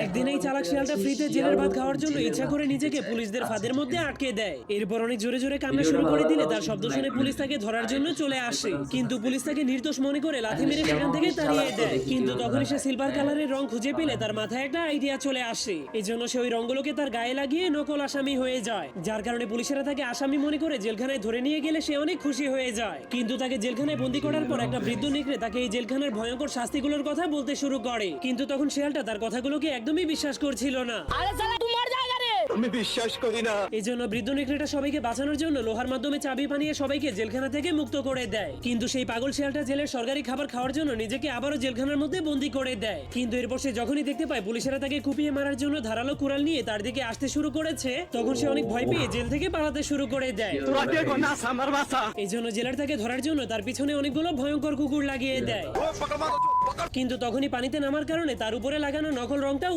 একদিন এই চালাক শিয়ালটা ফ্রিতে জেলের ভাত খাওয়ার জন্য ইচ্ছা করে নিজেকে পুলিশদের ফাঁদের মধ্যে আটকে দেয়। এরপর অনেক জোরে জোরে কান্না শুরু করে দিলে তার শব্দ শুনে পুলিশ তাকে ধরার জন্য চলে আসে, কিন্তু পুলিশ তাকে নির্দোষ মনে করে লাথি মেরে সেখান থেকে তাড়িয়ে দেয়। কিন্তু তখনই সে সিলভার কালারের রং খুঁজে পেলে তার মাথায় একটা আইডিয়া চলে আসে। এজন্য সে ওই রঙগুলোকে তার গায়ে লাগিয়ে নকল আসামি হয়ে যায়, যার কারণে পুলিশেরা তাকে আসামি মনে করে জেলখানায় ধরে নিয়ে গেলে সে অনেক খুশি হয়ে যায়। কিন্তু তাকে জেলখানায় বন্দী করার পর একটা বৃদ্ধ নেকড়ে তাকে এই জেলখানার ভয়ঙ্কর শাস্তিগুলোর কথা বলতে শুরু করে, কিন্তু তখন শিয়ালটা তার কথাগুলোকে একদমই বিশ্বাস করছিল না। আমি বিশ্বাস করি না। এই জন্য বৃদ্ধ নেকড়েটা সবাইকে বাঁচানোর জন্য লোহার মাধ্যমে চাবি বানিয়ে সবাইকে জেলখানা থেকে মুক্ত করে দেয়। কিন্তু সেই পাগল শিয়ালটা জেলের সরকারি খাবার খাওয়ার জন্য নিজেকে আবারও জেলখানার মধ্যে বন্দী করে দেয়। কিন্তু এরপর সে যখনই দেখতে পায় পুলিশেরা তাকে কুপিয়ে মারার জন্য ধারালো কুড়াল নিয়ে তার দিকে আসতে শুরু করেছে, তখন সে অনেক ভয় পেয়ে জেল থেকে পালাতে শুরু করে দেয়। এই জন্য জেলার তাকে ধরার জন্য তার পিছনে অনেকগুলো ভয়ঙ্কর কুকুর লাগিয়ে দেয়। কিন্তু তখনই পানিতে নামার কারণে তার উপরে লাগানো নকল রংটা